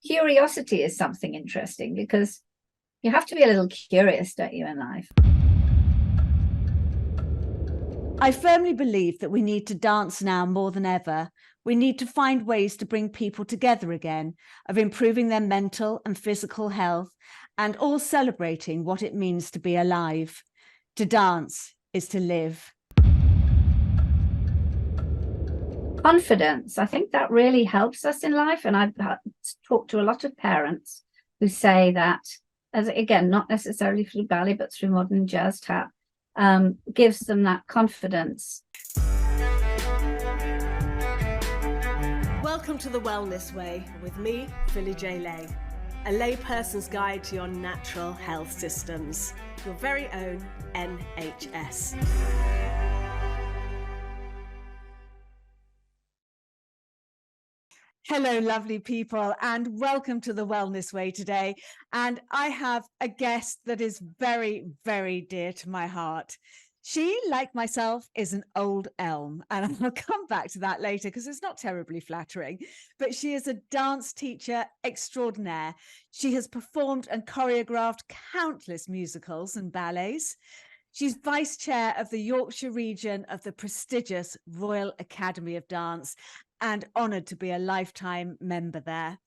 curiosity is something interesting, because you have to be a little curious, don't you, in life? I firmly believe that we need to dance now more than ever. We need to find ways to bring people together again, of improving their mental and physical health, and all celebrating what it means to be alive. To dance is to live. Confidence, I think that really helps us in life. And I've talked to a lot of parents who say that, as again, not necessarily through ballet, but through modern jazz tap, gives them that confidence. Welcome to The Wellness Way with me, Philly J. Lay, a layperson's guide to your natural health systems, your very own NHS. Hello, lovely people, and welcome to The Wellness Way today. And I have a guest that is very, very dear to my heart. She, like myself, is an old elm, and I'll come back to that later because it's not terribly flattering, but she is a dance teacher extraordinaire. She has performed and choreographed countless musicals and ballets. She's vice chair of the Yorkshire region of the prestigious Royal Academy of Dance and honoured to be a lifetime member there.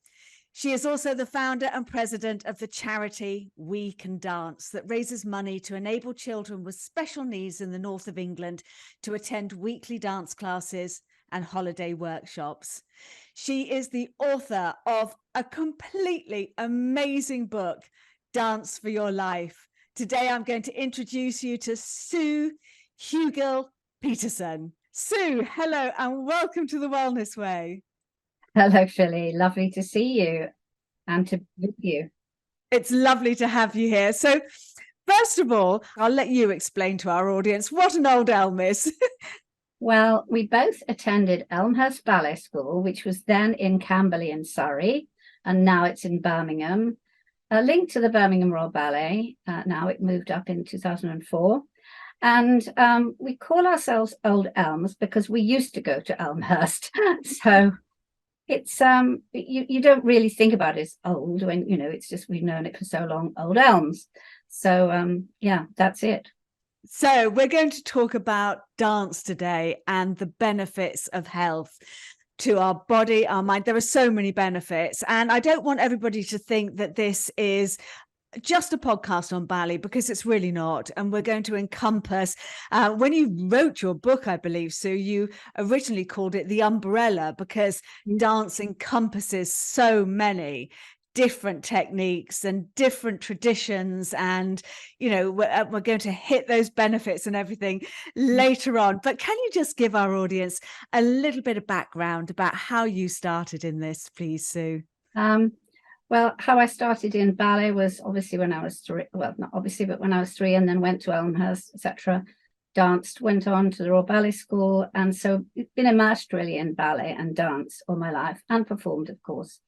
She is also the founder and president of the charity We Can Dance, that raises money to enable children with special needs in the north of England to attend weekly dance classes and holiday workshops. She is the author of a completely amazing book, Dance for Your Life. Today, I'm going to introduce you to Sue Hewgill Peterson. Sue, hello, and welcome to The Wellness Way. Hello, Philly. Lovely to see you and to meet you. It's lovely to have you here. So, first of all, I'll let you explain to our audience what an old elm is. Well, we both attended Elmhurst Ballet School, which was then in Camberley in Surrey, and now it's in Birmingham. Linked to the Birmingham Royal Ballet. Now it moved up in 2004. And we call ourselves Old Elms because we used to go to Elmhurst. So it's you don't really think about it as old when, you know, it's just we've known it for so long, Old Elms. So yeah, that's it. So we're going to talk about dance today and the benefits of health to our body, our mind. There are so many benefits, and I don't want everybody to think that this is just a podcast on ballet, because it's really not. And we're going to encompass, when you wrote your book, I believe, Sue, you originally called it The Umbrella, because dance encompasses so many different techniques and different traditions, and you know, we're going to hit those benefits and everything later on. But can you just give our audience a little bit of background about how you started in this, please, Sue? Well, how I started in ballet was obviously when I was 3. Well, not obviously, but when I was 3, and then went to Elmhurst, etc. Danced, went on to the Royal Ballet School, and so been immersed really in ballet and dance all my life, and performed, of course.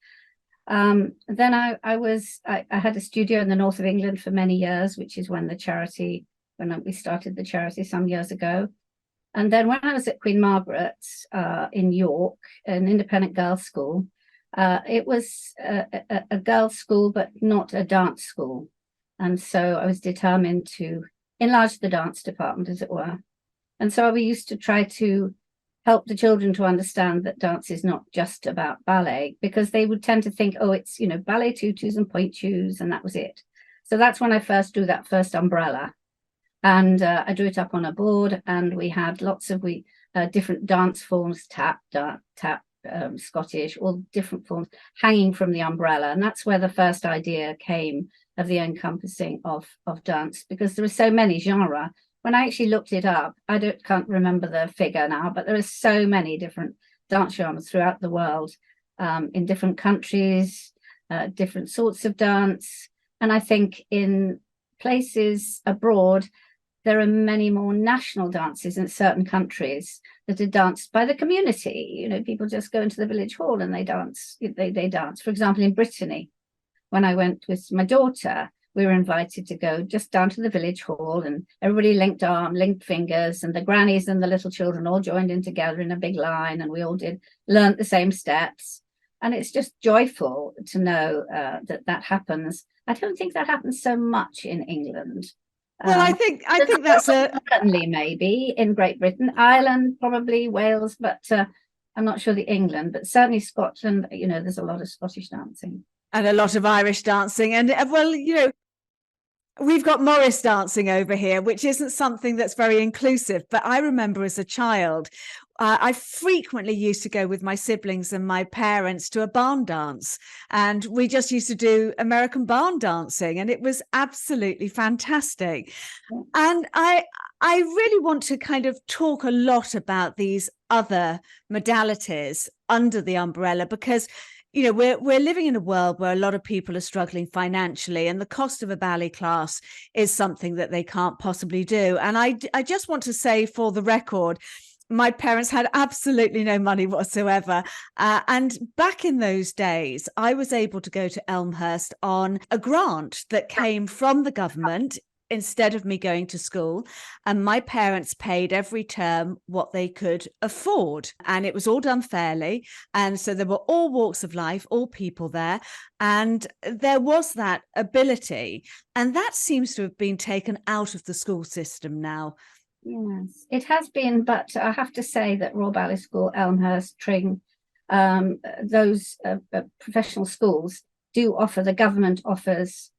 Then I had a studio in the north of England for many years, which is when we started the charity some years ago. And then when I was at Queen Margaret's in York, an independent girls' school, it was a girls' school, but not a dance school. And so I was determined to enlarge the dance department, as it were. And so we used to try to help the children to understand that dance is not just about ballet, because they would tend to think, oh, it's, you know, ballet tutus and point shoes, and that was it. So that's when I first drew that first umbrella. And I drew it up on a board, and we had lots of different dance forms, tap, Scottish, all different forms hanging from the umbrella. And that's where the first idea came of the encompassing of dance, because there are so many genres. When I actually looked it up, can't remember the figure now, but there are so many different dance genres throughout the world, in different countries, different sorts of dance. And I think in places abroad, there are many more national dances in certain countries that are danced by the community. You know, people just go into the village hall and they dance. They dance. For example, in Brittany, when I went with my daughter, we were invited to go just down to the village hall, and everybody linked fingers, and the grannies and the little children all joined in together in a big line, and we all learnt the same steps. And it's just joyful to know that that happens. I don't think that happens so much in England. Well, I think that's certainly maybe in Great Britain, Ireland, probably Wales, but I'm not sure the England, but certainly Scotland. You know, there's a lot of Scottish dancing and a lot of Irish dancing, and well, you know, we've got Morris dancing over here, which isn't something that's very inclusive. But I remember as a child, I frequently used to go with my siblings and my parents to a barn dance, and we just used to do American barn dancing, and it was absolutely fantastic. Yeah. And I really want to kind of talk a lot about these other modalities under the umbrella, because you know, we're living in a world where a lot of people are struggling financially, and the cost of a ballet class is something that they can't possibly do. And I just want to say, for the record, my parents had absolutely no money whatsoever. And back in those days, I was able to go to Elmhurst on a grant that came from the government instead of me going to school, and my parents paid every term what they could afford, and it was all done fairly. And so there were all walks of life, all people there, and there was that ability, and that seems to have been taken out of the school system now. Yes, it has been, but I have to say that Royal Ballet School, Elmhurst, Tring, those professional schools do offer, the government offers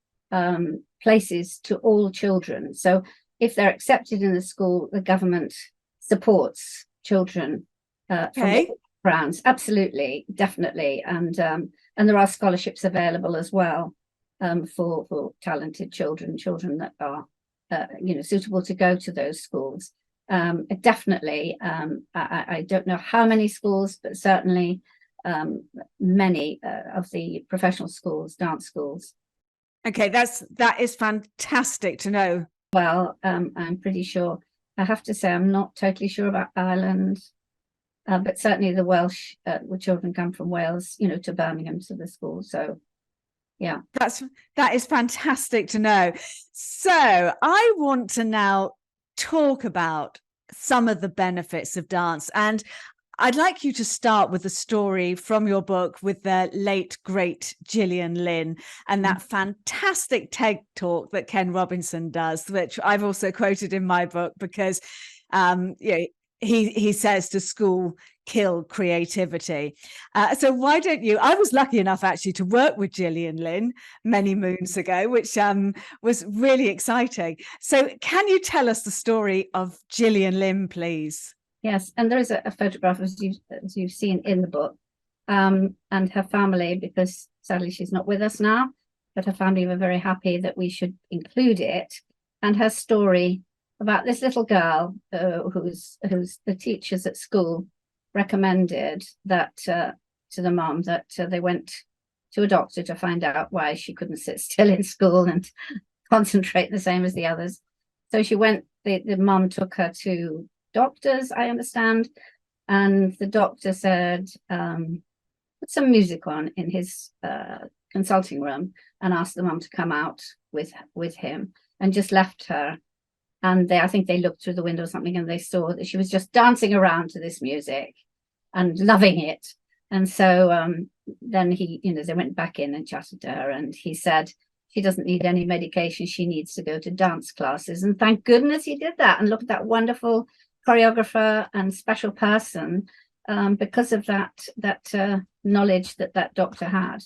places to all children. So if they're accepted in the school, the government supports children from all backgrounds. Absolutely, definitely, and there are scholarships available as well for talented children that are you know, suitable to go to those schools. Definitely, I don't know how many schools, but certainly many of the professional schools, dance schools. Okay, that is fantastic to know. Well, I'm pretty sure. I have to say, I'm not totally sure about Ireland, but certainly the Welsh, the children come from Wales, you know, to Birmingham to the school. So, yeah, that is fantastic to know. So I want to now talk about some of the benefits of dance, and I'd like you to start with a story from your book with the late, great Gillian Lynne and that fantastic TED talk that Ken Robinson does, which I've also quoted in my book, because you know, he says to school, kill creativity. So why don't you, I was lucky enough actually to work with Gillian Lynne many moons ago, which was really exciting. So can you tell us the story of Gillian Lynne, please? Yes, and there is a photograph, as you've seen in the book, and her family, because sadly she's not with us now, but her family were very happy that we should include it, and her story about this little girl who's the teachers at school recommended that to the mom that they went to a doctor to find out why she couldn't sit still in school and concentrate the same as the others. So she went, the mom took her to doctors, I understand, and the doctor said, put some music on in his consulting room and asked the mum to come out with him, and just left her. And I think they looked through the window or something, and they saw that she was just dancing around to this music and loving it. And so then he, you know, they went back in and chatted to her, and he said she doesn't need any medication, she needs to go to dance classes. And thank goodness he did that. And look at that wonderful choreographer and special person, because of that knowledge that doctor had.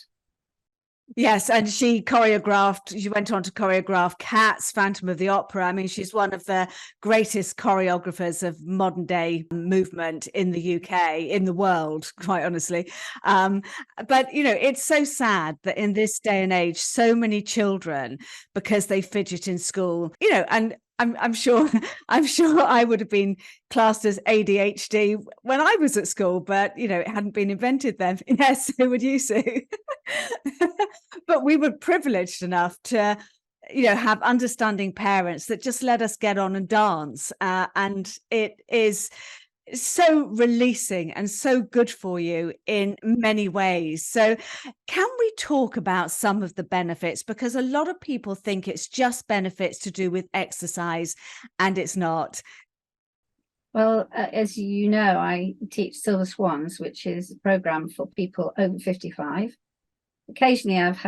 Yes, and she went on to choreograph Cats, Phantom of the Opera. I mean, she's one of the greatest choreographers of modern day movement in the UK, in the world, quite honestly. But, you know, it's so sad that in this day and age, so many children, because they fidget in school, you know, and I'm sure I would have been classed as ADHD when I was at school, but you know, it hadn't been invented then. Yes, so would you, Sue? But we were privileged enough to, you know, have understanding parents that just let us get on and dance, and it is so releasing and so good for you in many ways. So can we talk about some of the benefits? Because a lot of people think it's just benefits to do with exercise, and it's not. Well, as you know, I teach Silver Swans, which is a program for people over 55. Occasionally I've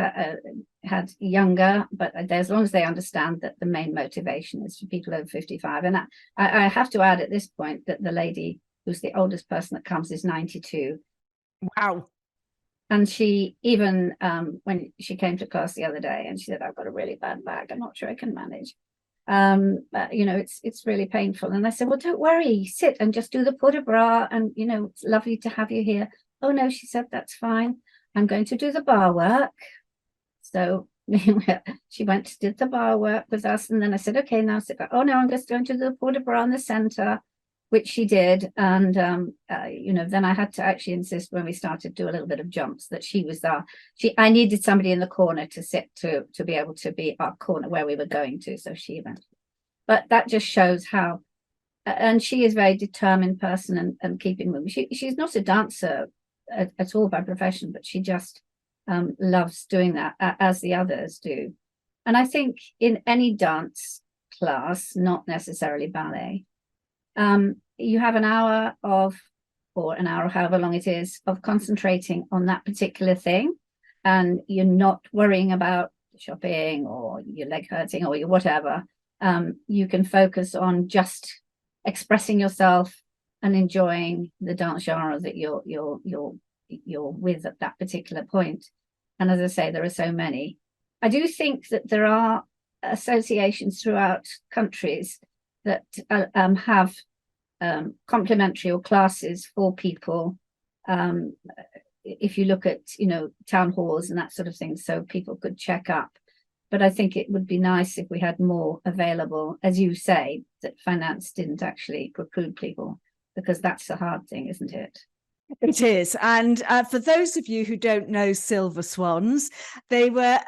had younger, but as long as they understand that the main motivation is for people over 55. And I have to add at this point that the lady who's the oldest person that comes is 92. Wow. And she even, when she came to class the other day, and she said, I've got a really bad back, I'm not sure I can manage. But, you know, it's really painful. And I said, well, don't worry, sit and just do the port de bras. And, you know, it's lovely to have you here. Oh, no, she said, that's fine. I'm going to do the bar work. So she went, did the bar work with us. And then I said, okay, now sit back. Oh, no, I'm just going to do the port de bras in the center, which she did. And, you know, then I had to actually insist when we started to do a little bit of jumps that she was there. I needed somebody in the corner to sit to be able to be our corner where we were going to. So she went. But that just shows how, and she is a very determined person and keeping moving. She's not a dancer at all by profession, but she just loves doing that, as the others do. And I think in any dance class, not necessarily ballet, you have an hour or an hour, however long it is, of concentrating on that particular thing. And you're not worrying about shopping or your leg hurting or your whatever. You can focus on just expressing yourself and enjoying the dance genre that you're with at that particular point. And as I say, there are so many. I do think that there are associations throughout countries that have complementary or classes for people. If you look at, you know, town halls and that sort of thing, so people could check up. But I think it would be nice if we had more available, as you say, that finance didn't actually preclude people, because that's the hard thing, isn't it? It is. And for those of you who don't know Silver Swans, they were,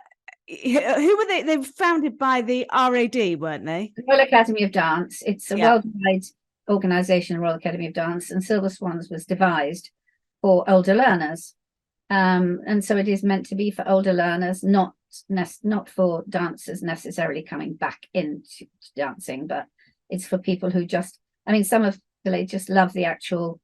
who were they? They were founded by the RAD, weren't they? The Royal Academy of Dance. It's a Yeah. worldwide organisation, Royal Academy of Dance, and Silver Swans was devised for older learners. And so it is meant to be for older learners, not for dancers necessarily coming back into dancing, but it's for people who just, I mean, some of they just love the actual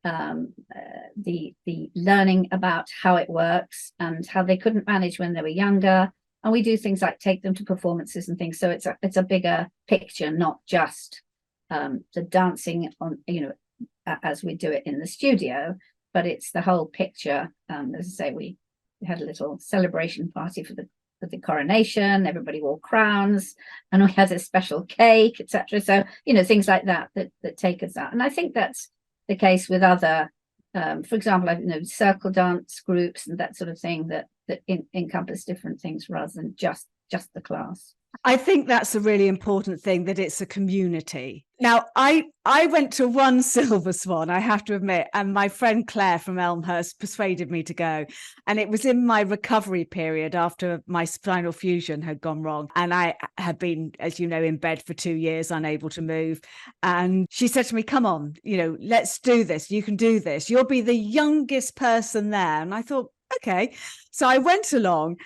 the learning about how it works and how they couldn't manage when they were younger. And we do things like take them to performances and things. So it's a bigger picture, not just the dancing on, you know, as we do it in the studio, but it's the whole picture. As I say, we had a little celebration party for the coronation. Everybody wore crowns, and we had a special cake, etc. So, you know, things like that take us out. And I think that's the case with other, for example, you know, circle dance groups and that sort of thing that encompass different things rather than just the class. I think that's a really important thing, that it's a community. Now, I went to one Silver Swan, I have to admit, and my friend Claire from Elmhurst persuaded me to go. And it was in my recovery period after my spinal fusion had gone wrong. And I had been, as you know, in bed for 2 years, unable to move. And she said to me, come on, you know, let's do this. You can do this. You'll be the youngest person there. And I thought, okay. So I went along.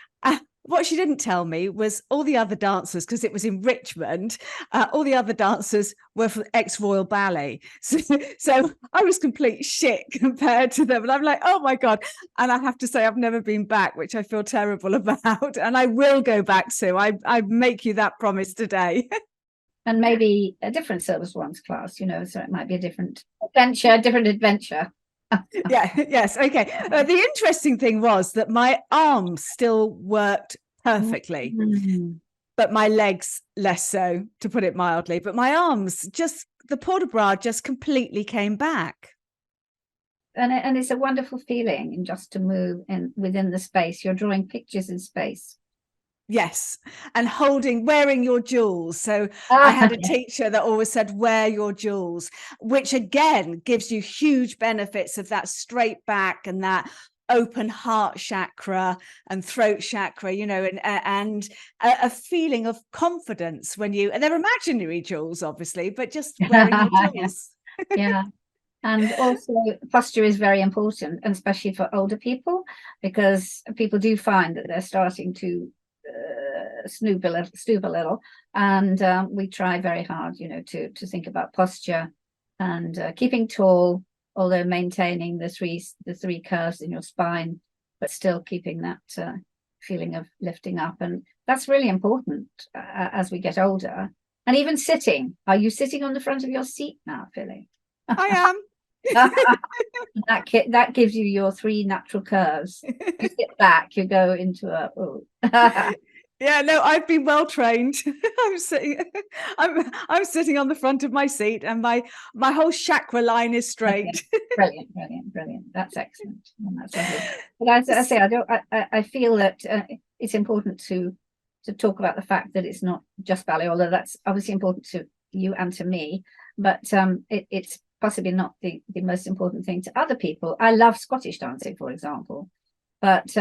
What she didn't tell me was all the other dancers, because it was in Richmond, all the other dancers were from ex-Royal Ballet. So I was complete shit compared to them. And I'm like, oh my God. And I have to say, I've never been back, which I feel terrible about. And I will go back, Sue. I make you that promise today. And maybe a different Silver Swans class, you know, so it might be a different adventure. Yeah, yes, okay. The interesting thing was that my arms still worked perfectly, but my legs less so, to put it mildly. But my arms, just the port de bras just completely came back. And it's a wonderful feeling, and just to move within the space. You're drawing pictures in space. Yes, and wearing your jewels. So I had a teacher that always said, wear your jewels, which again gives you huge benefits of that straight back and that open heart chakra and throat chakra, you know, and a feeling of confidence when and they're imaginary jewels, obviously, but just wearing your jewels. Yeah. And also posture is very important, and especially for older people, because people do find that they're starting to stoop a little, and we try very hard, you know, to think about posture and keeping tall, although maintaining the three curves in your spine, but still keeping that feeling of lifting up. And that's really important as we get older. And even sitting. Are you sitting on the front of your seat now, Philly? I am. That gives you your three natural curves. You sit back, you go into a Yeah, no, I've been well trained. I'm sitting on the front of my seat, and my whole chakra line is straight. Brilliant. That's excellent. And that's lovely. But as I say, I feel that it's important to talk about the fact that it's not just ballet, although that's obviously important to you and to me, but it's possibly not the most important thing to other people. I love Scottish dancing, for example, but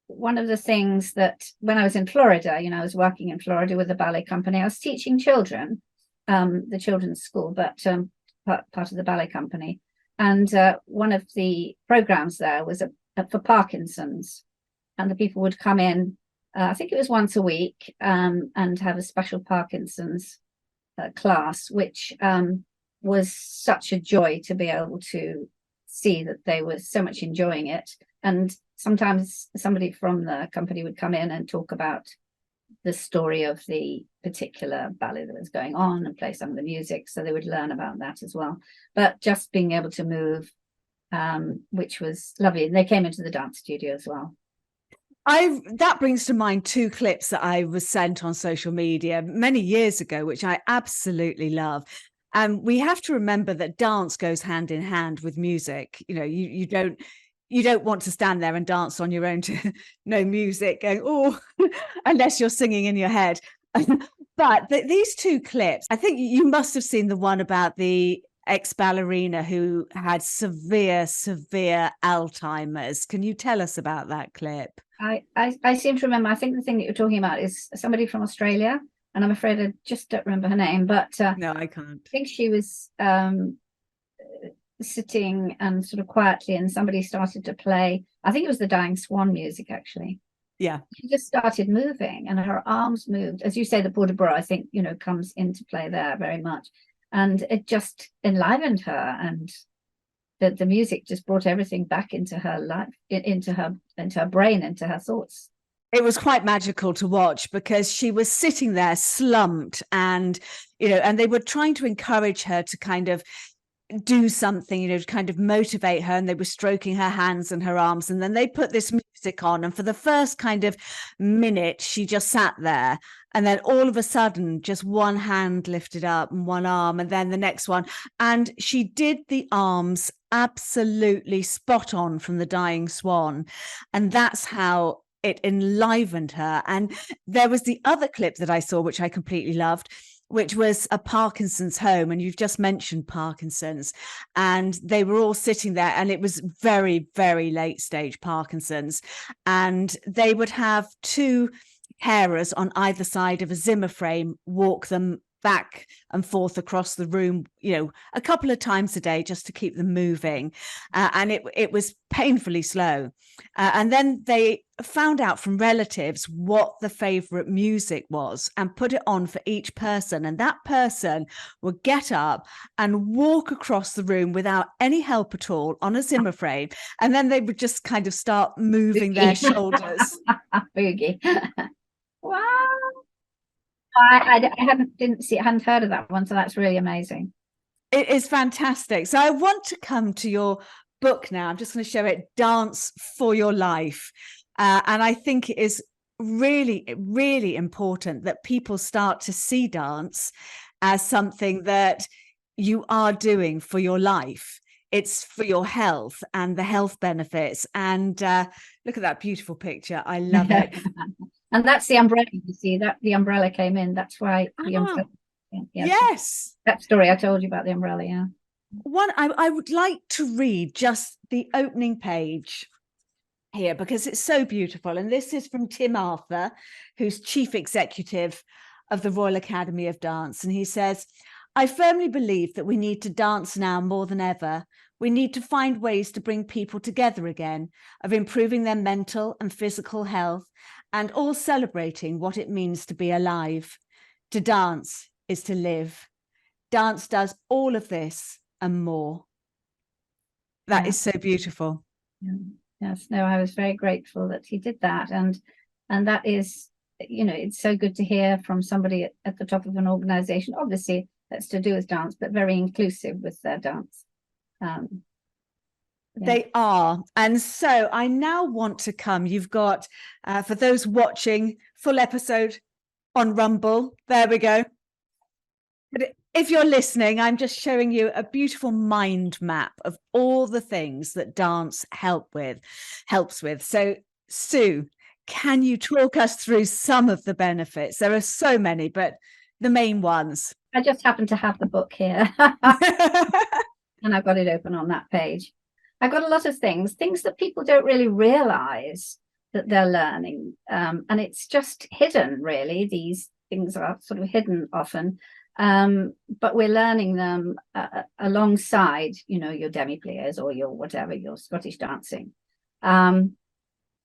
one of the things that when I was in Florida, I was working in Florida with a ballet company. I was teaching children, the children's school, but part of the ballet company. And one of the programs there was for Parkinson's, and the people would come in, I think it was once a week, and have a special Parkinson's class, which was such a joy to be able to see that they were so much enjoying it. And sometimes somebody from the company would come in and talk about the story of the particular ballet that was going on and play some of the music, so they would learn about that as well. But just being able to move, which was lovely. And they came into the dance studio as well. That brings to mind two clips that I was sent on social media many years ago, which I absolutely love. And we have to remember that dance goes hand in hand with music. You don't want to stand there and dance on your own to no music going, oh, unless you're singing in your head. But these two clips, I think you must have seen the one about the ex-ballerina who had severe Alzheimer's. Can you tell us about that clip? I seem to remember. I think the thing that you're talking about is somebody from Australia, and I'm afraid I just don't remember her name, but no, I can't. I think she was sitting and sort of quietly, and somebody started to play, I think it was the Dying Swan music, actually. Yeah. She just started moving and her arms moved. As you say, the port de bras, I think, comes into play there very much. And it just enlivened her, and the music just brought everything back into her life, into her brain, into her thoughts. It was quite magical to watch, because she was sitting there slumped, and and they were trying to encourage her to kind of do something, to kind of motivate her, and they were stroking her hands and her arms, and then they put this music on, and for the first kind of minute she just sat there, and then all of a sudden just one hand lifted up and one arm, and then the next one, and she did the arms absolutely spot on from the Dying Swan, and that's how it enlivened her. And there was the other clip that I saw, which I completely loved, which was a Parkinson's home. And you've just mentioned Parkinson's, and they were all sitting there, and it was very late stage Parkinson's, and they would have two carers on either side of a Zimmer frame walk them back and forth across the room, a couple of times a day, just to keep them moving. And it was painfully slow. And then they found out from relatives what the favorite music was and put it on for each person. And that person would get up and walk across the room without any help at all on a Zimmer frame. And then they would just kind of start moving their shoulders. Boogie. Wow. I hadn't heard of that one, so that's really amazing. It is fantastic. So I want to come to your book now. I'm just going to show it, Dance for Your Life. And I think it is really important that people start to see dance as something that you are doing for your life. It's for your health and the health benefits. And look at that beautiful picture. I love it. And that's the umbrella, you see, that the umbrella came in. That's why the umbrella. Yes. That story I told you about the umbrella, yeah. I would like to read just the opening page here, because it's so beautiful. And this is from Tim Arthur, who's Chief Executive of the Royal Academy of Dance. And he says, I firmly believe that we need to dance now more than ever. We need to find ways to bring people together again, of improving their mental and physical health, and all celebrating what it means to be alive. To dance is to live. dance does all of this and more. That is so beautiful. Yes, no, I was very grateful that he did that. And that is, it's so good to hear from somebody at the top of an organization, obviously that's to do with dance, but very inclusive with their dance. They are. And so I now want to come. You've got, for those watching, full episode on Rumble. There we go. But if you're listening, I'm just showing you a beautiful mind map of all the things that dance helps with. So, Sue, can you talk us through some of the benefits? There are so many, but the main ones. I just happen to have the book here. And I've got it open on that page. I've got a lot of things that people don't really realize that they're learning. And it's just hidden, really. These things are sort of hidden often. But we're learning them alongside, your demi-pliés or your whatever, your Scottish dancing.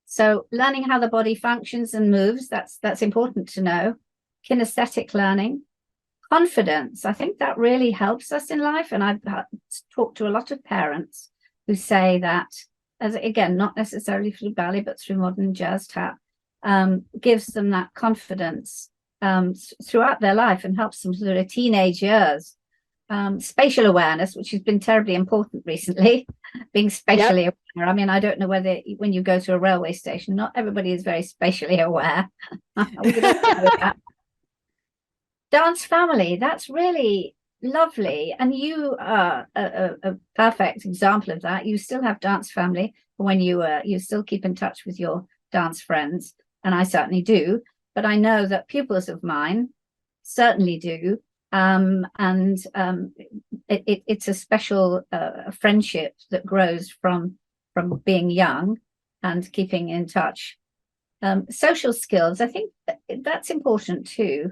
So learning how the body functions and moves, that's important to know. Kinesthetic learning. Confidence, I think that really helps us in life. And I've talked to a lot of parents who say that, as again, not necessarily through ballet, but through modern jazz tap, gives them that confidence throughout their life and helps them through their teenage years. Spatial awareness, which has been terribly important recently, being spatially aware. I mean, I don't know whether when you go to a railway station, not everybody is very spatially aware. We could also do that. Dance family, that's really lovely. And you are a perfect example of that. You still have dance family when you still keep in touch with your dance friends. And I certainly do. But I know that pupils of mine certainly do. It's a special friendship that grows from being young and keeping in touch. Social skills, I think that's important too.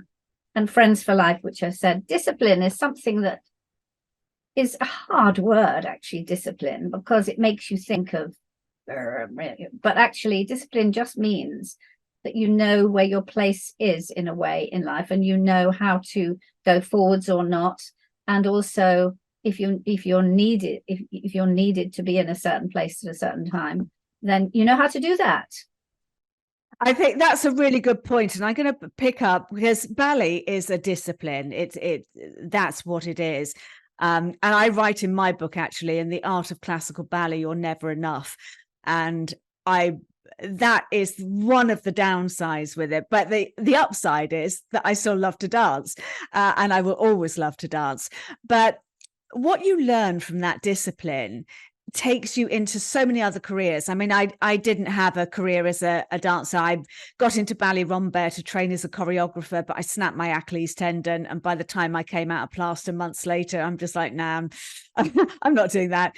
And friends for life, which I said. Discipline is something that is a hard word, actually, discipline, because it makes you think of, but actually discipline just means that you know where your place is in a way in life, and you know how to go forwards or not. And also if you're needed to be in a certain place at a certain time, then you know how to do that. I think that's a really good point, and I'm going to pick up because ballet is a discipline. That's what it is. And I write in my book, actually, in the art of classical ballet, you're never enough. And that is one of the downsides with it. But the upside is that I still love to dance, and I will always love to dance. But what you learn from that discipline takes you into so many other careers. I mean, I didn't have a career as a dancer. I got into ballet Rambert to train as a choreographer, but I snapped my Achilles tendon. And by the time I came out of plaster months later, I'm just like, nah, I'm not doing that.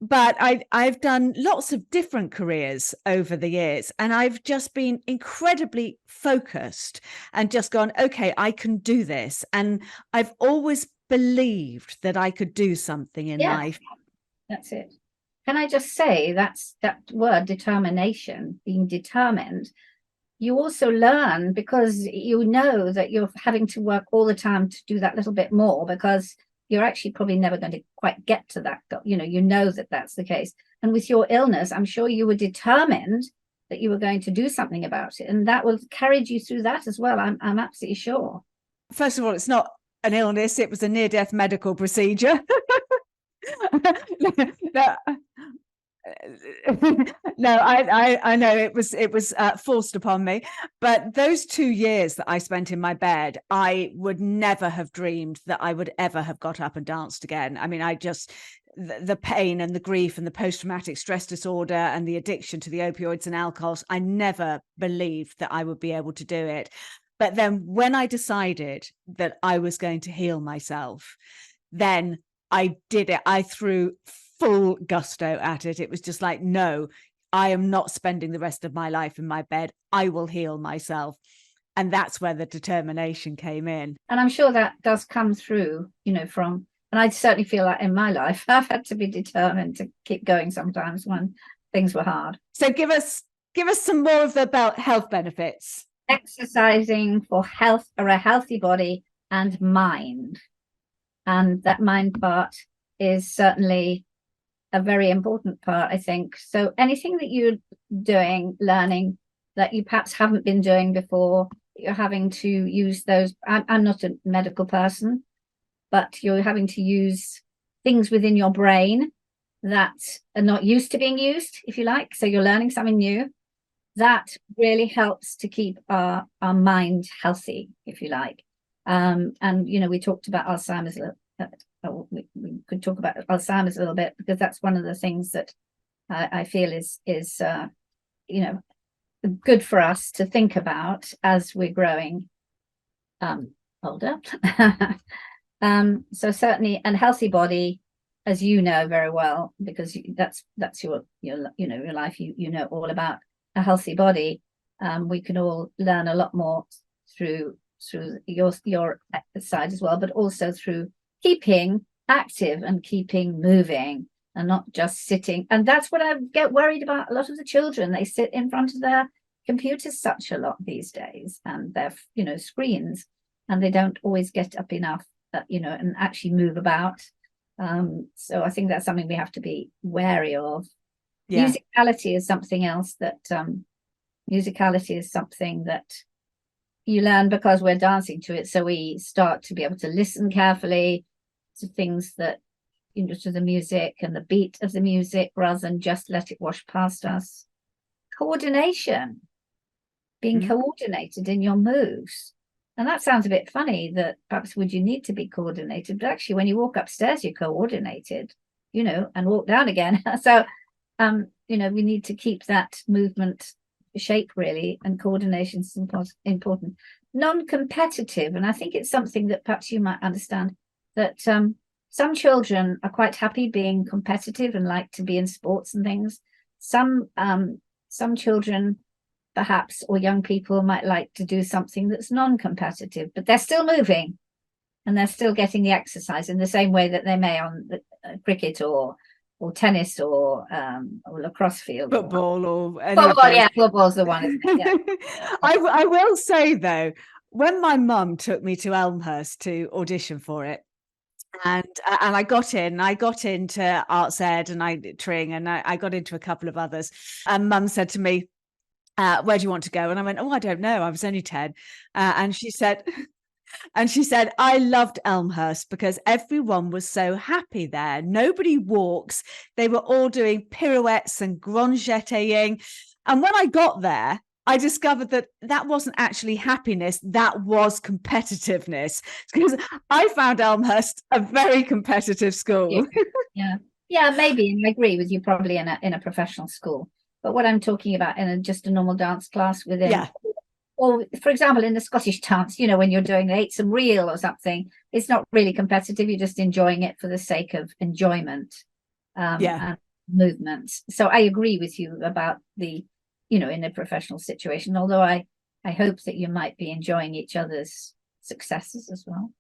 But I've done lots of different careers over the years, and I've just been incredibly focused and just gone, okay, I can do this. And I've always believed that I could do something in life. That's it. Can I just say that word determination, being determined, you also learn because you know that you're having to work all the time to do that little bit more, because you're actually probably never going to quite get to that. You know that that's the case. And with your illness, I'm sure you were determined that you were going to do something about it. And that will carried you through that as well. I'm absolutely sure. First of all, it's not an illness. It was a near-death medical procedure. No, I know it was forced upon me, but those 2 years that I spent in my bed, I would never have dreamed that I would ever have got up and danced again. I mean, the pain and the grief and the post-traumatic stress disorder and the addiction to the opioids and alcohols, I never believed that I would be able to do it. But then when I decided that I was going to heal myself, then I did it. I threw full gusto at it. It was just like, no, I am not spending the rest of my life in my bed. I will heal myself. And that's where the determination came in. And I'm sure that does come through, and I certainly feel that in my life, I've had to be determined to keep going sometimes when things were hard. So give us some more of the health benefits. Exercising for health or a healthy body and mind. And that mind part is certainly a very important part, I think. So anything that you're doing, learning, that you perhaps haven't been doing before, you're having to use those. I'm not a medical person, but you're having to use things within your brain that are not used to being used, if you like. So you're learning something new. That really helps to keep our mind healthy, if you like. And we talked about Alzheimer's. We could talk about Alzheimer's a little bit, because that's one of the things that I feel is good for us to think about as we're growing older. So certainly, and healthy body, as you know very well, because that's your life. You know all about a healthy body. We can all learn a lot more through your side as well, but also through keeping active and keeping moving and not just sitting. And that's what I get worried about. A lot of the children, they sit in front of their computers such a lot these days, and their screens, and they don't always get up enough and actually move about. So I think that's something we have to be wary of. Yeah. Musicality is something else that you learn because we're dancing to it. So we start to be able to listen carefully to things that, to the music and the beat of the music, rather than just let it wash past us. Coordination, being coordinated in your moves. And that sounds a bit funny, that perhaps would you need to be coordinated, but actually when you walk upstairs, you're coordinated, and walk down again. So, we need to keep that movement shape, really, and coordination is important. Non-competitive, and I think it's something that perhaps you might understand, that some children are quite happy being competitive and like to be in sports and things. Some children, perhaps, or young people, might like to do something that's non-competitive, but they're still moving and they're still getting the exercise in the same way that they may on the cricket or tennis or lacrosse field, football or football. Yeah, football's the one, isn't it? Yeah. I will say though, when my mum took me to Elmhurst to audition for it, and I got into arts ed and Tring, and I got into a couple of others, and Mum said to me, where do you want to go? And I went, I don't know, I was only 10. And she said, I loved Elmhurst because everyone was so happy there. Nobody walks. They were all doing pirouettes and grand jetéing. And when I got there, I discovered that wasn't actually happiness. That was competitiveness, because I found Elmhurst a very competitive school. Yeah, maybe. And I agree with you, probably in a professional school. But what I'm talking about in just a normal dance class within, or for example, in the Scottish dance, when you're doing some reel or something, it's not really competitive. You're just enjoying it for the sake of enjoyment and movement. So I agree with you about the, in a professional situation, although I hope that you might be enjoying each other's successes as well.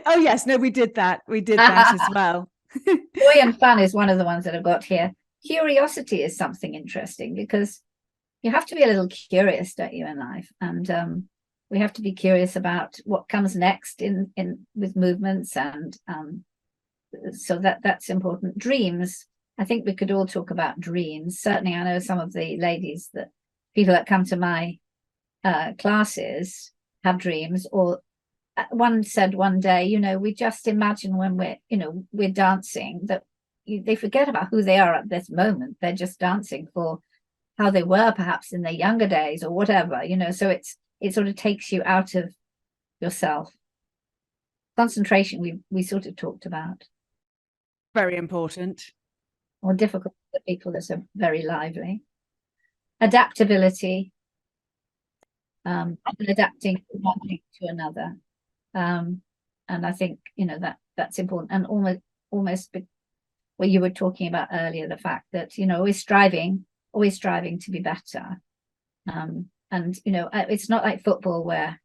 Oh, yes. No, we did that. We did that as well. Joy and fun is one of the ones that I've got here. Curiosity is something interesting, because you have to be a little curious, don't you, in life? And we have to be curious about what comes next in with movements, and so that's important. Dreams. I think we could all talk about dreams. Certainly, I know some of the ladies, people that come to my classes, have dreams. Or one said one day, we just imagine when we're dancing, that they forget about who they are at this moment. They're just dancing for how they were perhaps in their younger days or whatever, so it sort of takes you out of yourself. Concentration, we sort of talked about. Very important. Or difficult for people that are very lively. Adaptability, adapting from one thing to another. And I think, that's important. And almost what you were talking about earlier, the fact that, always striving to be better. And, it's not like football where,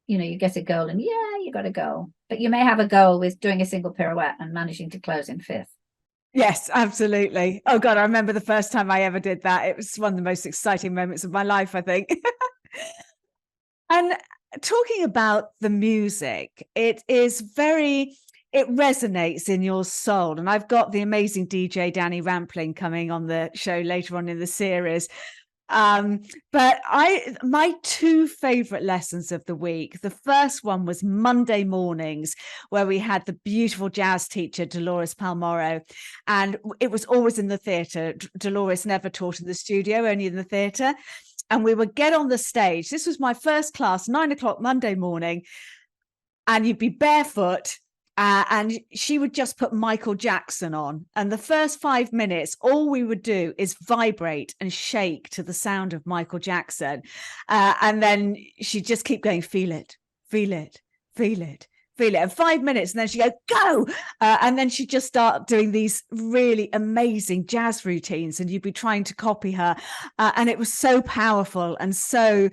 you get a goal and you got a goal, but you may have a goal with doing a single pirouette and managing to close in 5th. Yes, absolutely. Oh God, I remember the first time I ever did that. It was one of the most exciting moments of my life, I think. And talking about the music, it is very it resonates in your soul. And I've got the amazing DJ Danny Rampling coming on the show later on in the series. But my two favorite lessons of the week, the first one was Monday mornings, where we had the beautiful jazz teacher Dolores Palmoro, and it was always in the theatre. Dolores never taught in the studio, only in the theatre. And we would get on the stage. This was my first class, 9 o'clock Monday morning, and you'd be barefoot. And she would just put Michael Jackson on. And the first 5 minutes, all we would do is vibrate and shake to the sound of Michael Jackson. And then she'd just keep going, feel it, feel it, feel it, feel it. And 5 minutes, and then she'd go, go. And then she'd just start doing these really amazing jazz routines, and you'd be trying to copy her. And it was so powerful and so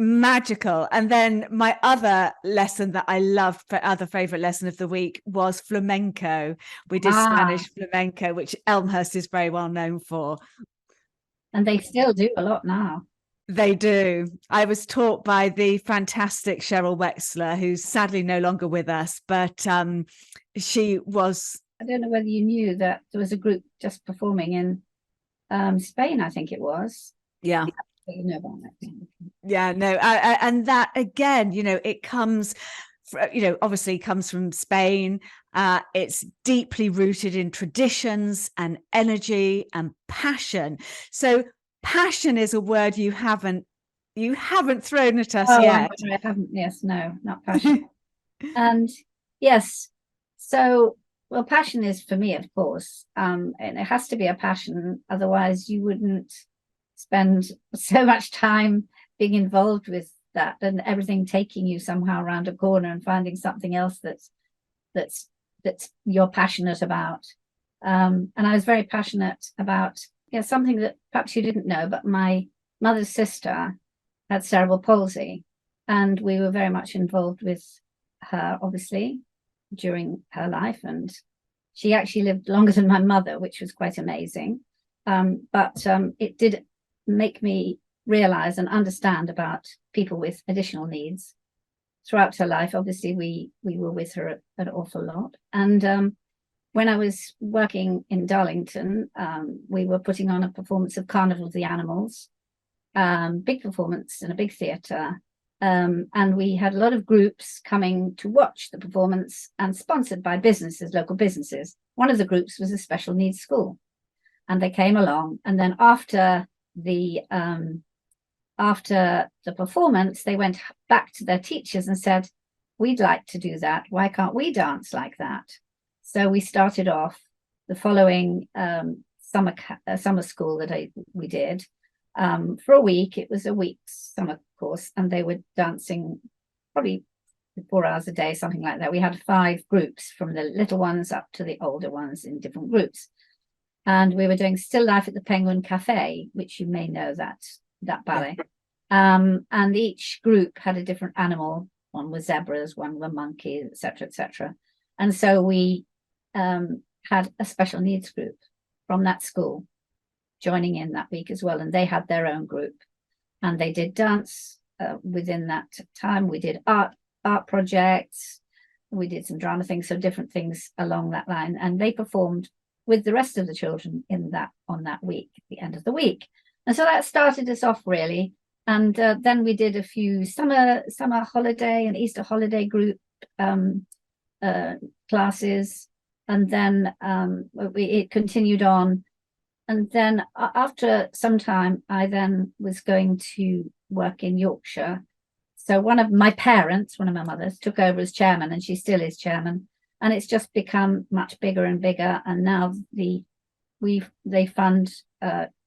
magical. And then my other lesson that I loved, other favorite lesson of the week, was flamenco. We did Spanish flamenco, which Elmhurst is very well known for. And they still do a lot now. They do. I was taught by the fantastic Cheryl Wexler, who's sadly no longer with us, but she was... I don't know whether you knew that there was a group just performing in Spain, I think it was. Yeah. You know about that. Yeah, no, and that again, it comes, obviously comes from Spain. It's deeply rooted in traditions and energy and passion. So passion is a word you haven't thrown at us yet. I haven't. Yes, no, not passion. And yes, so well, passion is for me, of course, and it has to be a passion. Otherwise, you wouldn't spend so much time being involved with that, and everything taking you somehow around a corner and finding something else that's you're passionate about. And I was very passionate about something that perhaps you didn't know, but my mother's sister had cerebral palsy, and we were very much involved with her, obviously, during her life, and she actually lived longer than my mother, which was quite amazing. But it did make me realize and understand about people with additional needs throughout her life. Obviously, we were with her an awful lot. And when I was working in Darlington, we were putting on a performance of Carnival of the Animals, big performance in a big theatre. And we had a lot of groups coming to watch the performance, and sponsored by businesses, local businesses. One of the groups was a special needs school, and they came along. And then after the performance, they went back to their teachers and said, we'd like to do that. Why can't we dance like that? So we started off the following summer school that we did for a week. It was a week's summer course, and they were dancing probably 4 hours a day, something like that. We had 5 groups, from the little ones up to the older ones, in different groups. And we were doing Still Life at the Penguin Cafe, which you may know that ballet. And each group had a different animal. One was zebras, one were monkeys, etc., etc. And so we had a special needs group from that school joining in that week as well. And they had their own group, and they did dance within that time. We did art projects. We did some drama things, so different things along that line. And they performed with the rest of the children on that week, at the end of the week. And so that started us off, really. And then we did a few summer holiday and Easter holiday group classes. And then it continued on. And then after some time, I then was going to work in Yorkshire. So one of my mothers, took over as chairman, and she still is chairman. And it's just become much bigger and bigger. And now they fund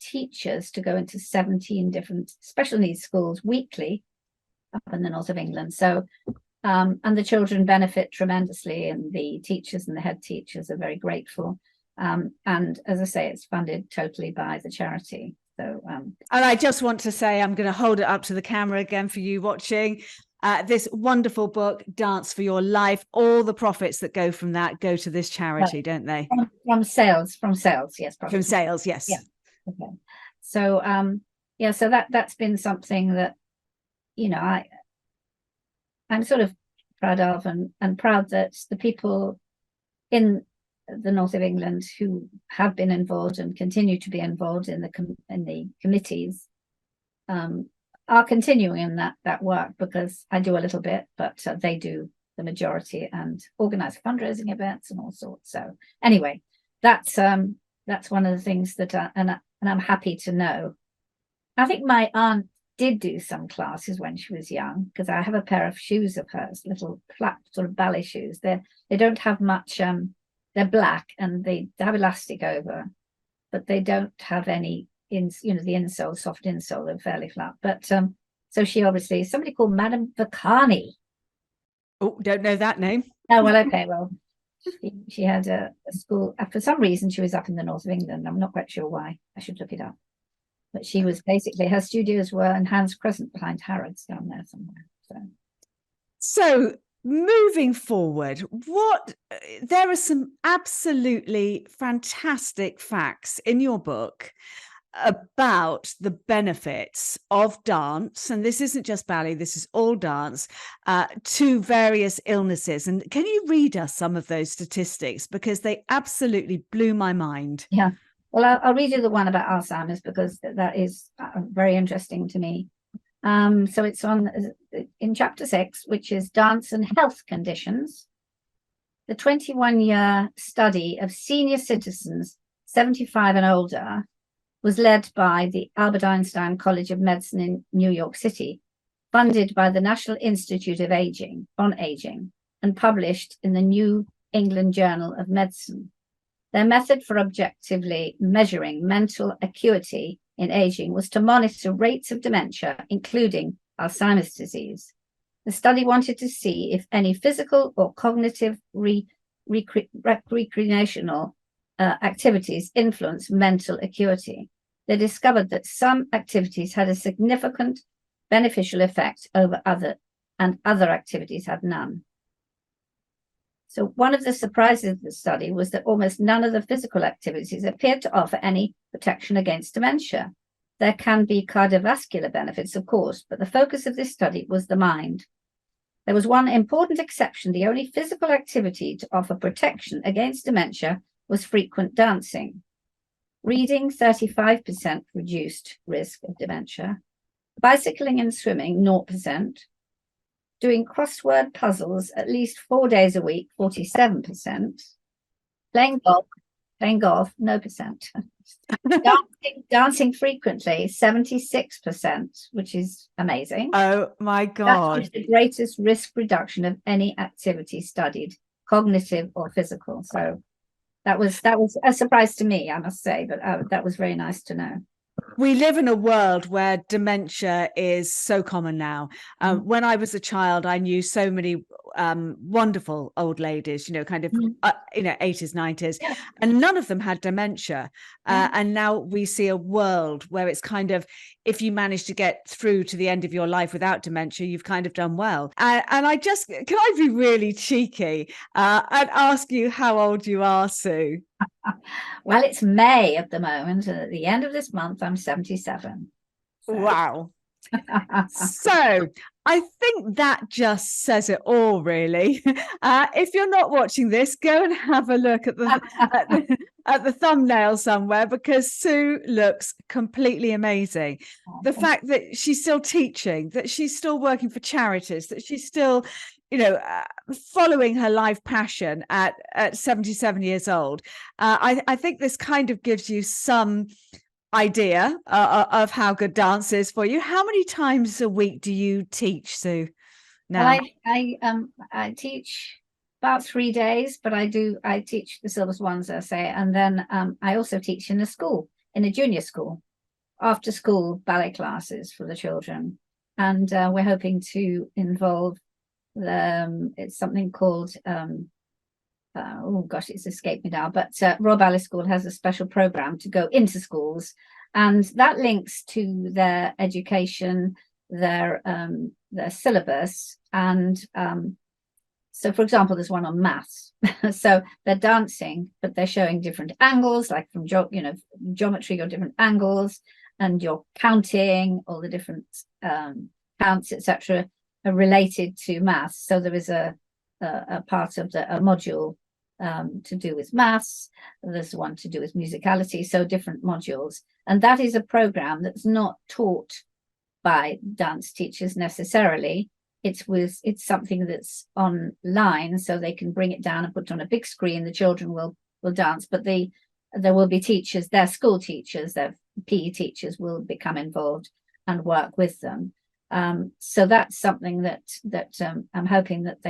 teachers to go into 17 different special needs schools weekly up in the north of England. So, and the children benefit tremendously, and the teachers and the head teachers are very grateful. And as I say, it's funded totally by the charity. So, and I just want to say, I'm going to hold it up to the camera again for you watching. This wonderful book, Dance for Your Life. All the profits that go from that go to this charity, don't they? From sales, yes. Profit. From sales, yes. Yeah. Okay. So, so that's been something that, I'm sort of proud of, and proud that the people in the north of England who have been involved and continue to be involved in the committees are continuing in that work, because I do a little bit, but they do the majority and organize fundraising events and all sorts. So anyway, that's one of the things that and I'm happy to know. I think my aunt did do some classes when she was young, because I have a pair of shoes of hers, little flat sort of ballet shoes. They don't have much. They're black and they have elastic over, but they don't have any the insole, soft insole. They're fairly flat. But so she obviously, somebody called Madame Vacani. Oh, don't know that name. Oh, well, okay, well, she had a school. For some reason, she was up in the north of England. I'm not quite sure why. I should look it up. But she was basically, her studios were in Hans Crescent behind Harrods down there somewhere. So moving forward, there are some absolutely fantastic facts in your book about the benefits of dance, and this isn't just ballet, this is all dance, to various illnesses. And can you read us some of those statistics, because they absolutely blew my mind? Yeah, well, I'll read you the one about Alzheimer's, because that is very interesting to me. So it's in chapter 6, which is dance and health conditions. The 21-year study of senior citizens 75 and older was led by the Albert Einstein College of Medicine in New York City, funded by the National Institute of Aging, and published in the New England Journal of Medicine. Their method for objectively measuring mental acuity in aging was to monitor rates of dementia, including Alzheimer's disease. The study wanted to see if any physical or cognitive recreational activities influence mental acuity. They discovered that some activities had a significant beneficial effect over other activities had none. So one of the surprises of the study was that almost none of the physical activities appeared to offer any protection against dementia. There can be cardiovascular benefits, of course, but the focus of this study was the mind. There was one important exception. The only physical activity to offer protection against dementia was frequent dancing. Reading, 35% reduced risk of dementia. Bicycling and swimming, 0%. Doing crossword puzzles at least 4 days a week, 47%. Playing golf, no percent. dancing frequently, 76%, which is amazing. Oh my God. That's the greatest risk reduction of any activity studied, cognitive or physical. So that was a surprise to me, I must say, but that was very nice to know. We live in a world where dementia is so common now. When I was a child, I knew so many wonderful old ladies, kind of, 80s, 90s, and none of them had dementia. And now we see a world where it's kind of, if you manage to get through to the end of your life without dementia, you've kind of done well. And can I be really cheeky and ask you how old you are, Sue? Well, it's May at the moment, and at the end of this month, I'm 77. So. Wow. So I think that just says it all, really. If you're not watching this, go and have a look at the thumbnail somewhere, because Sue looks completely amazing. The fact that she's still teaching, that she's still working for charities, that she's still following her life passion at 77 years old. I think this kind of gives you some idea of how good dance is for you. How many times a week do you teach, Sue? Now, well, I teach about 3 days, but I teach the syllabus ones, I say, and then I also teach in a junior school, after school ballet classes for the children, and we're hoping to involve it's something called it's escaped me now, but Royal Ballet School has a special program to go into schools, and that links to their education, their syllabus, and so, for example, there's one on maths. So they're dancing, but they're showing different angles, like from geometry or different angles, and you're counting all the different counts, etc., are related to maths. So there is a part of a module to do with maths, there's one to do with musicality, so different modules. And that is a program that's not taught by dance teachers necessarily. It's something that's online, so they can bring it down and put it on a big screen. The children will dance, but there will be teachers, their school teachers, their PE teachers will become involved and work with them. So that's something that I'm hoping that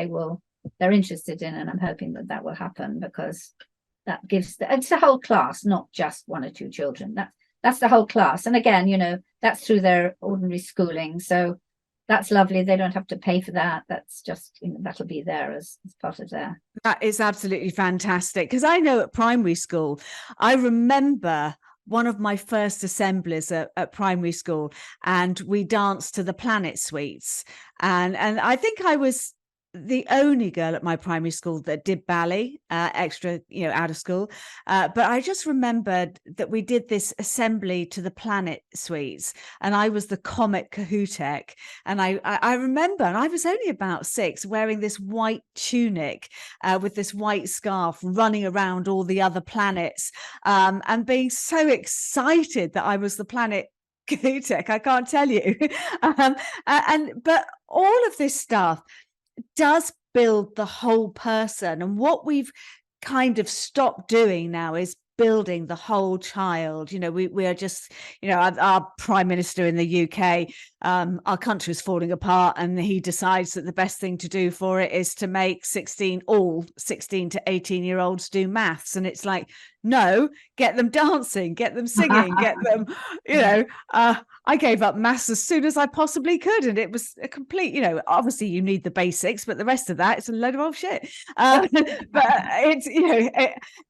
they're interested in, and I'm hoping that will happen, because that gives it's the whole class, not just one or two children. That's the whole class. And again, that's through their ordinary schooling. So that's lovely. They don't have to pay for that. That's just, that'll be there as part of their. That is absolutely fantastic. Because I know at primary school, I remember one of my first assemblies at primary school, and we danced to the Planet Suites. And I think I was the only girl at my primary school that did ballet extra, out of school. But I just remembered that we did this assembly to the Planet Suites, and I was the comic Cahutek. And I remember, and I was only about 6, wearing this white tunic with this white scarf, running around all the other planets, and being so excited that I was the Planet Cahutek. I can't tell you. But all of this stuff does build the whole person, and what we've kind of stopped doing now is building the whole child. We are just, our prime minister in the UK, our country is falling apart, and he decides that the best thing to do for it is to make all 16 to 18-year-olds do maths. And it's like, no, get them dancing, get them singing, get them, I gave up maths as soon as I possibly could. And it was a complete, obviously you need the basics, but the rest of that, it's a load of old shit. But it's,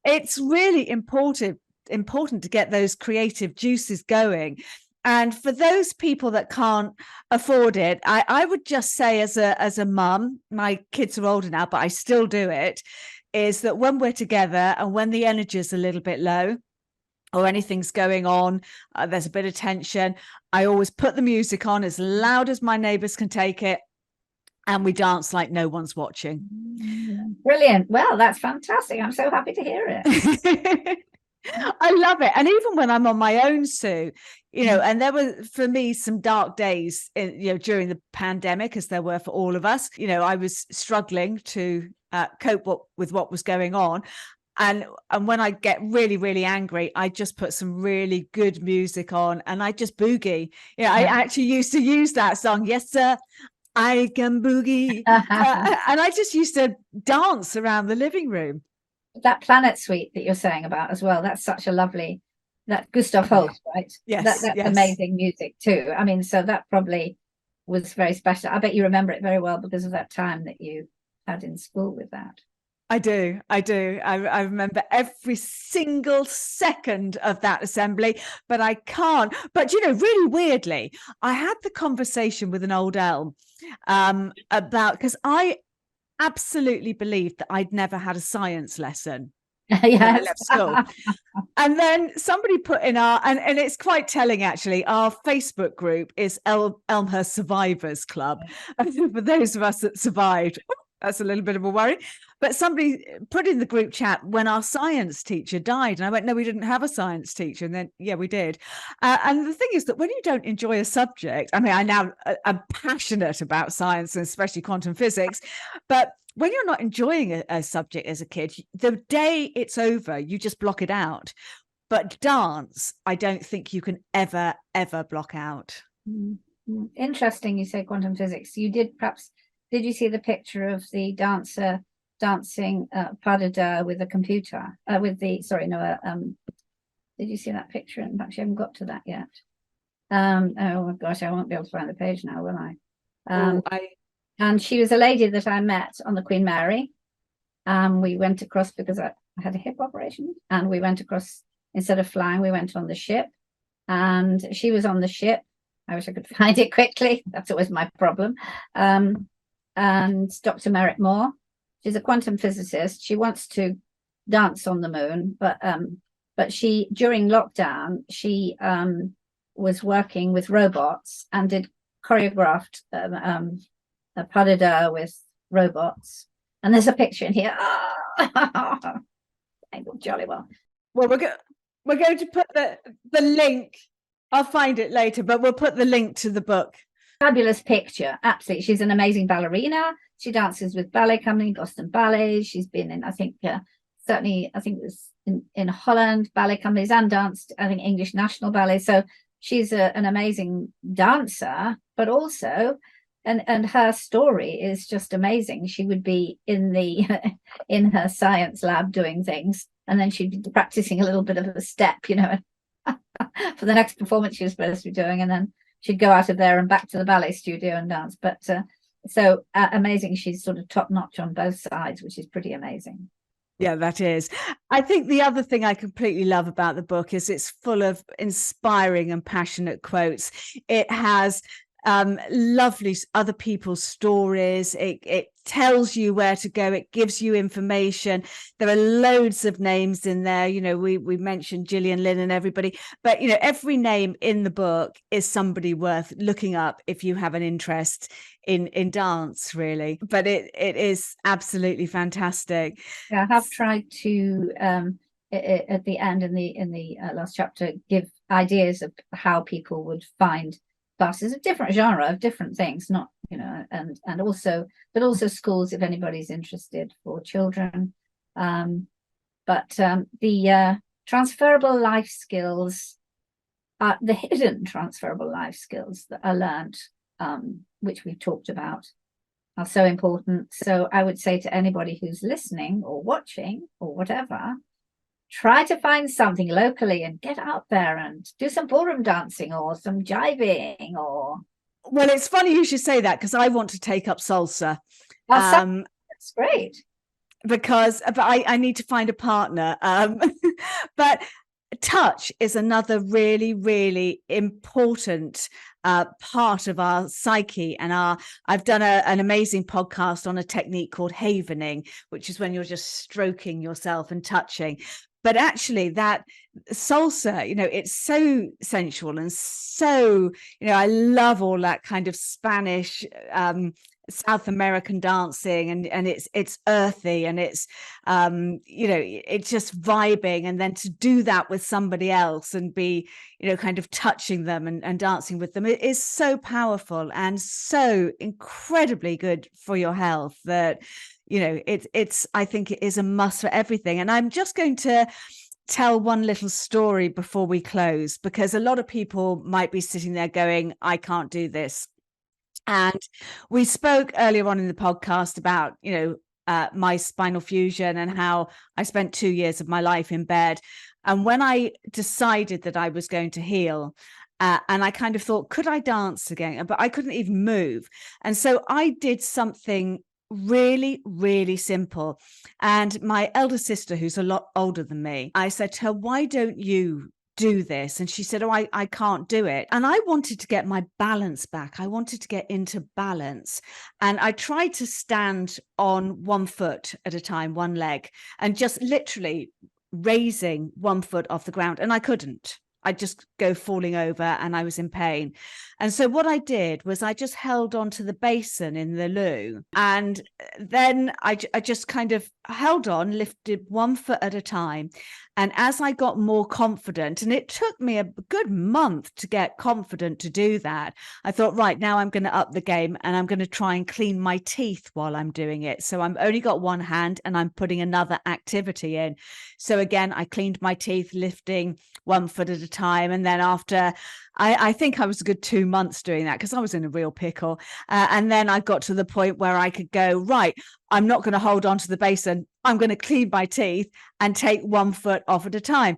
it's really important to get those creative juices going. And for those people that can't afford it, I would just say as a mum, my kids are older now, but I still do it, is that when we're together and when the energy is a little bit low or anything's going on, there's a bit of tension, I always put the music on as loud as my neighbours can take it, and we dance like no one's watching. Brilliant. Well, that's fantastic. I'm so happy to hear it. I love it. And even when I'm on my own, Sue, and there were for me some dark days during the pandemic, as there were for all of us. I was struggling to cope with what was going on. And when I get really, really angry, I just put some really good music on and I just boogie. I actually used to use that song. Yes, sir, I can boogie. And I just used to dance around the living room. That Planet Suite that you're saying about as well, that's such a lovely, that Gustav Holst, right? Yes, that's yes. Amazing music too. I mean, so that probably was very special. I bet you remember it very well because of that time that you had in school with that. I do. I remember every single second of that assembly, but I can't. But, really weirdly, I had the conversation with an old elm about, because I absolutely believed that I'd never had a science lesson. When I left school. And then somebody put in and it's quite telling actually, our Facebook group is Elmhurst Survivors Club. For those of us that survived, that's a little bit of a worry. But somebody put in the group chat when our science teacher died. And I went, no, we didn't have a science teacher. And then, yeah, we did. And the thing is that when you don't enjoy a subject, I mean, I'm passionate about science and especially quantum physics, but when you're not enjoying a subject as a kid, the day it's over, you just block it out. But dance, I don't think you can ever block out. Interesting you say quantum physics. Did you see the picture of the dancer dancing pas de deux with a computer? Did you see that picture? In fact, you haven't got to that yet. Oh my gosh, I won't be able to find the page now, will I? And she was a lady that I met on the Queen Mary. We went across because I had a hip operation, and we went across, instead of flying, we went on the ship, and she was on the ship. I wish I could find it quickly. That's always my problem. And Dr. Merritt Moore, she's a quantum physicist. She wants to dance on the moon, but she, during lockdown, she was working with robots and did choreographed a pas de deux with robots. And there's a picture in here. Jolly well. Well, we're going to put the link. I'll find it later, but we'll put the link to the book. Fabulous picture, absolutely. She's an amazing ballerina. She dances with ballet company, Boston Ballet. She's been in, I think, certainly, I think it was in Holland ballet companies, and danced, I think, English National Ballet. So she's an amazing dancer, but also, and her story is just amazing. She would be in the in her science lab doing things, and then she'd be practicing a little bit of a step, you know, for the next performance she was supposed to be doing, and then she'd go out of there and back to the ballet studio and dance. But so amazing. She's sort of top notch on both sides, which is pretty amazing. Yeah, that is. I think the other thing I completely love about the book is it's full of inspiring and passionate quotes. It has lovely other people's stories. It tells you where to go. It gives you information. There are loads of names in there. You know, we mentioned Gillian Lynn and everybody, but you know, every name in the book is somebody worth looking up if you have an interest in dance, really. But it is absolutely fantastic. Yeah, I have tried to at the end, in the last chapter, give ideas of how people would find classes of different genre, of different things, not, you know, and also, but also schools if anybody's interested, for children. But the transferable life skills, the hidden transferable life skills that are learned, which we've talked about, are so important. So I would say to anybody who's listening or watching or whatever, try to find something locally and get out there and do some ballroom dancing or some jiving. Or, well, it's funny you should say that, because I want to take up salsa. That's great. Because but I need to find a partner. But touch is another really, really important part of our psyche. And I've done an amazing podcast on a technique called havening, which is when you're just stroking yourself and touching. But actually that salsa, you know, it's so sensual and so, you know, I love all that kind of Spanish, South American dancing, and it's earthy, and it's you know, it's just vibing, and then to do that with somebody else and be, you know, kind of touching them and dancing with them, it is so powerful and so incredibly good for your health that, you know, it's I think it is a must for everything. And I'm just going to tell one little story before we close, because a lot of people might be sitting there going, I can't do this. And we spoke earlier on in the podcast about, you know, my spinal fusion and how I spent 2 years of my life in bed. And when I decided that I was going to heal, and I kind of thought, could I dance again? But I couldn't even move. And so I did something really, really simple. And my elder sister, who's a lot older than me, I said to her, why don't you do this? And she said, oh, I can't do it. And I wanted to get my balance back. I wanted to get into balance. And I tried to stand on one foot at a time, one leg, and just literally raising one foot off the ground. And I couldn't. I'd just go falling over, and I was in pain. And so what I did was I just held on to the basin in the loo. And then I just kind of held on, lifted one foot at a time. And as I got more confident, and it took me a good month to get confident to do that, I thought, right, now I'm going to up the game, and I'm going to try and clean my teeth while I'm doing it. So I'm only got one hand, and I'm putting another activity in. So again, I cleaned my teeth, lifting one foot at a time. And then after, I think I was a good 2 months doing that, because I was in a real pickle. And then I got to the point where I could go, right, I'm not going to hold on to the basin. I'm going to clean my teeth and take one foot off at a time.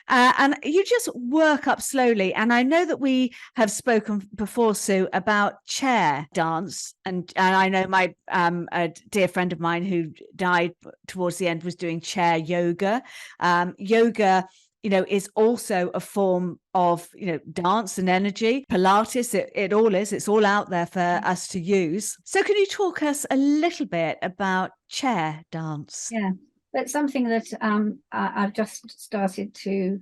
And you just work up slowly. And I know that we have spoken before, Sue, about chair dance. And I know my a dear friend of mine who died towards the end was doing chair yoga. Yoga, you know, is also a form of, you know, dance and energy. Pilates, it all is. It's all out there for us to use. So can you talk us a little bit about chair dance? Yeah, that's something that I've just started to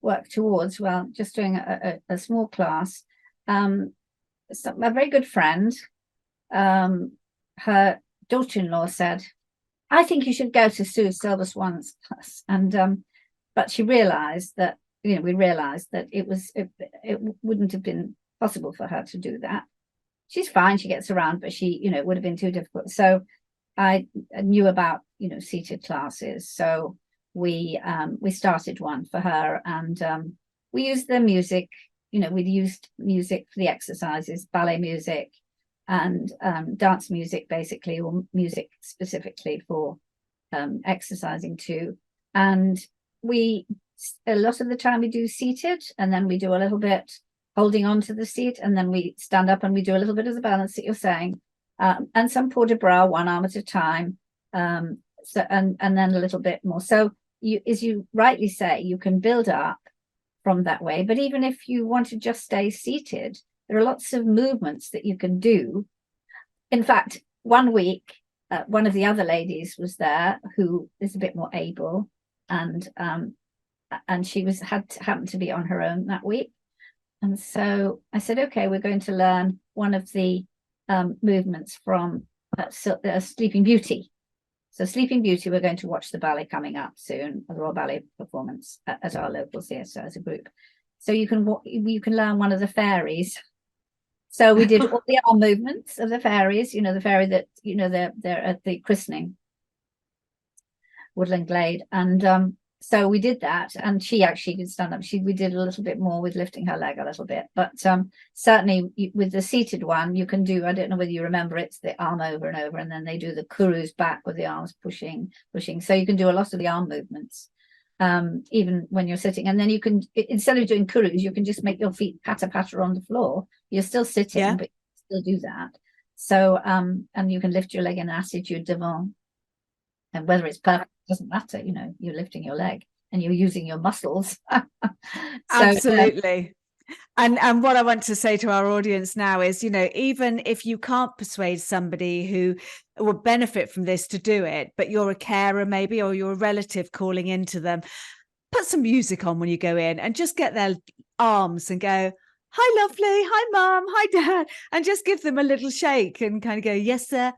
work towards. Well, just doing a small class. A very good friend, her daughter-in-law said, I think you should go to Sue Silver's once class. And but she realized that, we realized that it wouldn't have been possible for her to do that. She's fine, she gets around, but it would have been too difficult. So I knew about, seated classes. So we started one for her, and we used the music, we'd used music for the exercises, ballet music and dance music, basically, or music specifically for exercising too. And a lot of the time we do seated, and then we do a little bit holding on to the seat, and then we stand up and we do a little bit of the balance that you're saying, and some port de bras, one arm at a time, and then a little bit more. So as you rightly say, you can build up from that way. But even if you want to just stay seated, there are lots of movements that you can do. In fact, one week, one of the other ladies was there who is a bit more able, and she happened to be on her own that week. And so I said, okay, we're going to learn one of the movements from Sleeping Beauty. So Sleeping Beauty, we're going to watch the ballet coming up soon, the Royal Ballet performance at our local theatre as a group. So you can learn one of the fairies. So we did all the arm movements of the fairies, the fairy that, they're at the christening, Woodland Glade. And so we did that, and she actually could stand up. We did a little bit more with lifting her leg a little bit, but certainly with the seated one, you can do, I don't know whether you remember, it's the arm over and over, and then they do the kurus back with the arms pushing. So you can do a lot of the arm movements, even when you're sitting. And then you can, instead of doing kurus, you can just make your feet patter on the floor. You're still sitting, but you still do that. So, and you can lift your leg in attitude devant. And whether it's perfect doesn't matter, you're lifting your leg and you're using your muscles. Absolutely. And what I want to say to our audience now is, even if you can't persuade somebody who will benefit from this to do it, but you're a carer maybe, or you're a relative calling into them, put some music on when you go in and just get their arms and go, hi, lovely, hi, mum, hi, dad, and just give them a little shake and kind of go, yes, sir,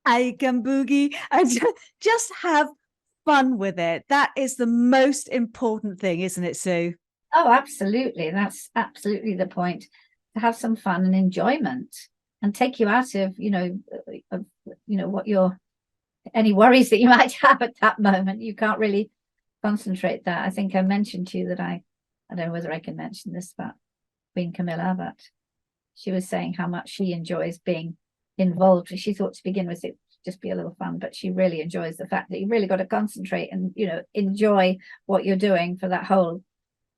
I can boogie, and just have fun with it. That is the most important thing, isn't it, Sue? Oh, absolutely. That's absolutely the point. To have some fun and enjoyment, and take you out of, any worries that you might have at that moment. You can't really concentrate that. I think I mentioned to you that I don't know whether I can mention this about Queen Camilla, but she was saying how much she enjoys being involved. She thought to begin with it just be a little fun, but she really enjoys the fact that you really got to concentrate and enjoy what you're doing for that whole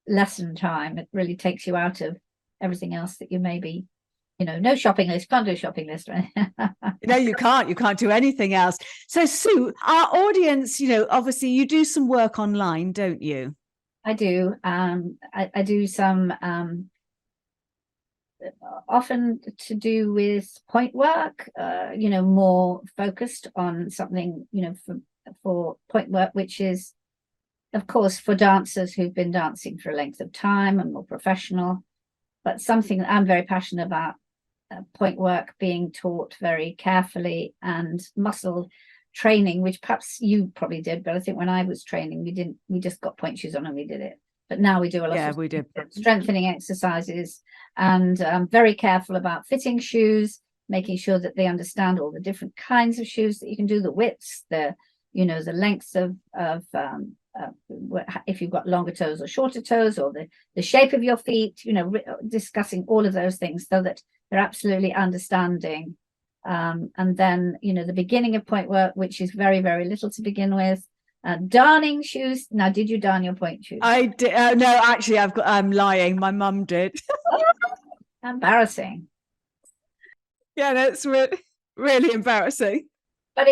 lesson time. It really takes you out of everything else that you maybe, no shopping list, can't do a shopping list. No, you can't do anything else. So Sue, our audience, obviously you do some work online, don't you? I do. I do some often to do with point work, more focused on something, for point work, which is, of course, for dancers who've been dancing for a length of time and more professional, but something that I'm very passionate about, point work being taught very carefully, and muscle training, which perhaps you probably did, but I think when I was training, we just got point shoes on and we did it. But now we do a lot of we did strengthening exercises, and very careful about fitting shoes, making sure that they understand all the different kinds of shoes that you can do, the widths, the lengths of if you've got longer toes or shorter toes, or the shape of your feet, discussing all of those things so that they're absolutely understanding. And then, the beginning of point work, which is very, very little to begin with. Darning shoes. Now, did you darn your point shoes? I did. No, actually, I'm lying. My mum did. Embarrassing. Yeah, that's really embarrassing. But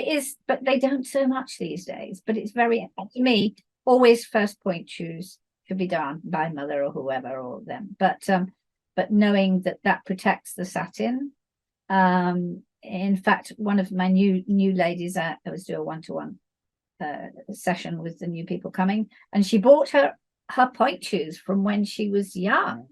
they don't so much these days. But it's very, to me, always first point shoes should be done by mother or whoever, or them. But knowing that protects the satin. In fact, one of my new ladies, I was doing a one-to-one session with the new people coming, and she bought her point shoes from when she was young.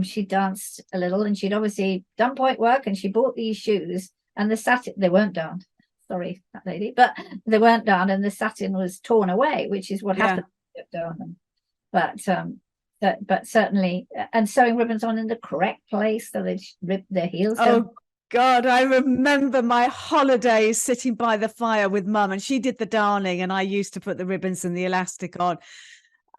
She danced a little, and she'd obviously done point work, and she bought these shoes, and the satin, they weren't darned. sorry, that lady, but they weren't done, and the satin was torn away, which is what Yeah. happened to them. But certainly, and sewing ribbons on in the correct place so they rip their heels. Oh God, I remember my holidays sitting by the fire with Mum, and she did the darning, and I used to put the ribbons and the elastic on.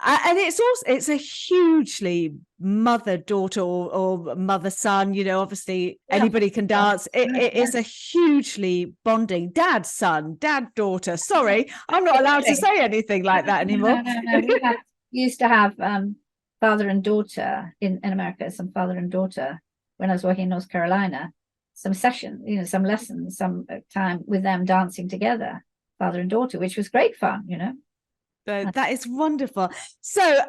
And it's a hugely mother-daughter or mother-son, you know, obviously anybody can dance. It is a hugely bonding dad-son, dad-daughter. Sorry, I'm not allowed to say anything like that anymore. No. We used to have father and daughter in America, some father and daughter when I was working in North Carolina, some session, you know, some lessons, some time with them dancing together, father and daughter, which was great fun, you know. That is wonderful. So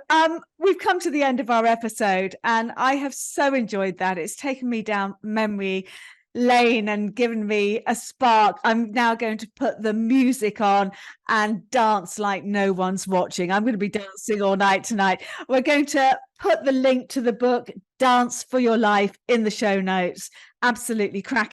we've come to the end of our episode, and I have so enjoyed that. It's taken me down memory lane and given me a spark. I'm now going to put the music on and dance like no one's watching. I'm going to be dancing all night tonight. We're going to put the link to the book Dance for Your Life in the show notes. Absolutely cracking.